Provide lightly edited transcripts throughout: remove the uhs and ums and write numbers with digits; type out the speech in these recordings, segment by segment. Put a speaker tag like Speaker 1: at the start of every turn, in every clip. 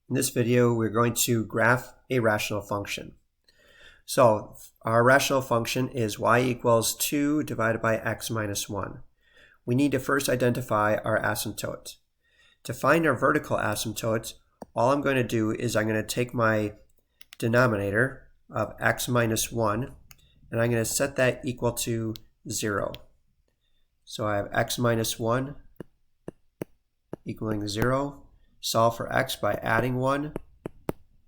Speaker 1: In this video, we're going to graph a rational function. So our rational function is y equals 2 divided by x minus 1. We need to first identify our asymptote. To find our vertical asymptote, all I'm going to do is I'm going to take my denominator of x minus 1 and I'm going to set that equal to 0. So I have x minus 1 equaling 0. Solve for x by adding 1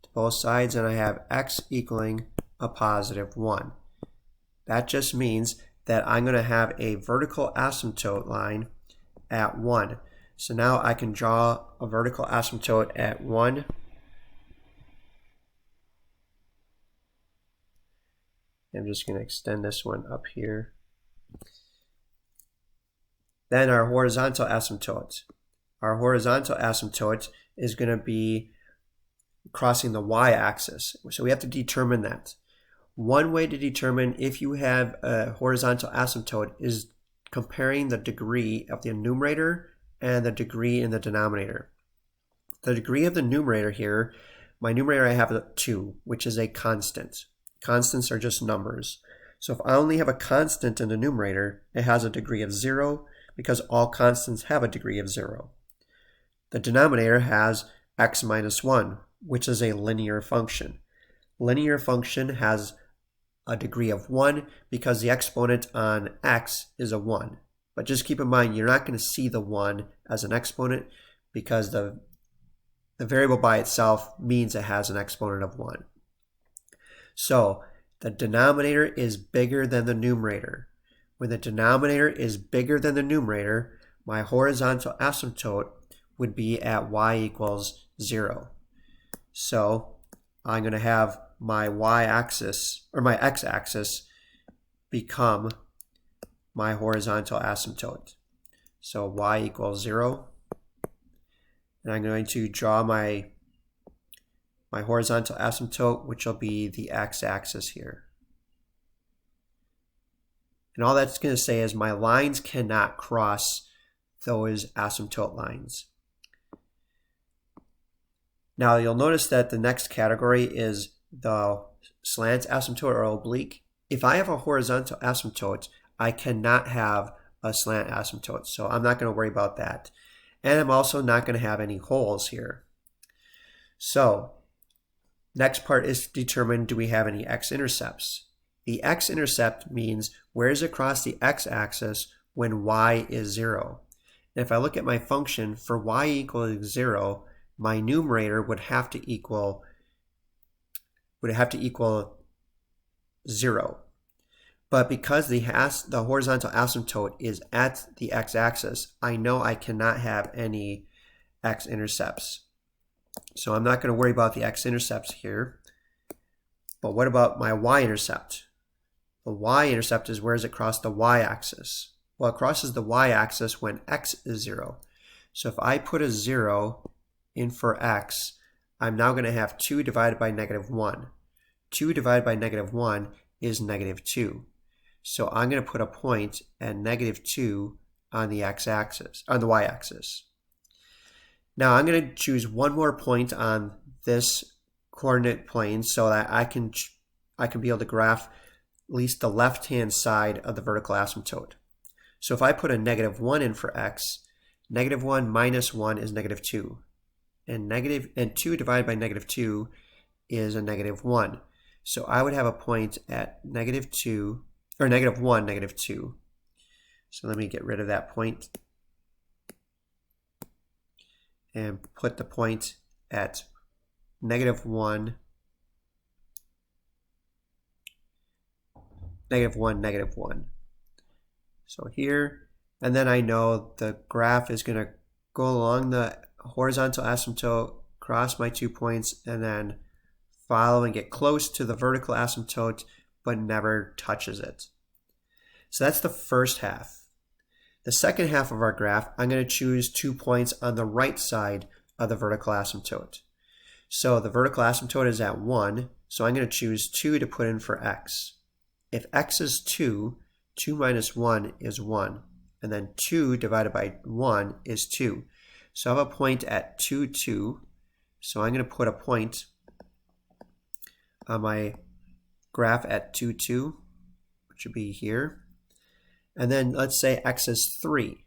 Speaker 1: to both sides, and I have x equaling a positive 1. That just means that I'm going to have a vertical asymptote line at 1. So now I can draw a vertical asymptote at 1. I'm just going to extend this one up here. Then our horizontal asymptote. Our horizontal asymptote is going to be crossing the y-axis. So we have to determine that. One way to determine if you have a horizontal asymptote is comparing the degree of the numerator and the degree in the denominator. The degree of the numerator here, my numerator I have a 2, which is a constant. Constants are just numbers. So if I only have a constant in the numerator, it has a degree of 0 because all constants have a degree of 0. The denominator has x minus 1, which is a linear function. Linear function has a degree of 1 because the exponent on x is a 1. But just keep in mind, you're not going to see the 1 as an exponent because the variable by itself means it has an exponent of 1. So the denominator is bigger than the numerator. When the denominator is bigger than the numerator, my horizontal asymptote would be at y equals 0. So I'm going to have my y-axis, or my x-axis, become my horizontal asymptote. So y equals 0. And I'm going to draw my horizontal asymptote, which will be the x-axis here. And all that's going to say is my lines cannot cross those asymptote lines. Now you'll notice that the next category is the slant asymptote or oblique. If I have a horizontal asymptote, I cannot have a slant asymptote, so I'm not going to worry about that. And I'm also not going to have any holes here. So next part is to determine, do we have any x-intercepts? The x-intercept means where is it across the x-axis when y is 0. And if I look at my function for y equaling 0, my numerator would have to equal 0. But because the horizontal asymptote is at the x-axis, I know I cannot have any x-intercepts. So I'm not going to worry about the x-intercepts here. But what about my y-intercept? The y-intercept is where does it cross the y-axis? Well, it crosses the y-axis when x is 0. So if I put a 0 in for x, I'm now going to have 2 divided by negative 1. 2 divided by negative 1 is negative 2. So I'm going to put a point at negative 2 on the x-axis, on the y-axis. Now I'm going to choose one more point on this coordinate plane so that I can be able to graph at least the left-hand side of the vertical asymptote. So if I put a negative 1 in for x, negative 1 minus 1 is negative 2. And 2 divided by negative 2 is a negative 1. So I would have a point at negative 2, or negative 1, negative 2. So let me get rid of that point and put the point at negative 1, negative 1, negative 1. So here, and then I know the graph is going to go along the horizontal asymptote, cross my 2 points, and then follow and get close to the vertical asymptote, but never touches it. So that's the first half. The second half of our graph, I'm going to choose 2 points on the right side of the vertical asymptote. So the vertical asymptote is at 1, so I'm going to choose 2 to put in for x. If x is 2, 2 minus 1 is 1, and then 2 divided by 1 is 2. So I have a point at 2, 2. So I'm going to put a point on my graph at 2, 2, which would be here. And then let's say x is 3.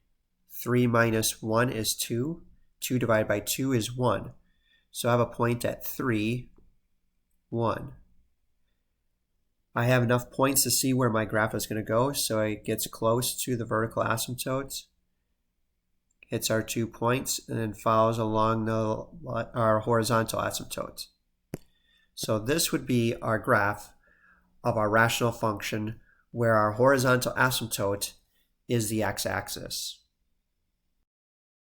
Speaker 1: 3 minus 1 is 2. 2 divided by 2 is 1. So I have a point at 3, 1. I have enough points to see where my graph is going to go, so it gets close to the vertical asymptote, hits our 2 points, and then follows along our horizontal asymptote. So this would be our graph of our rational function where our horizontal asymptote is the x-axis.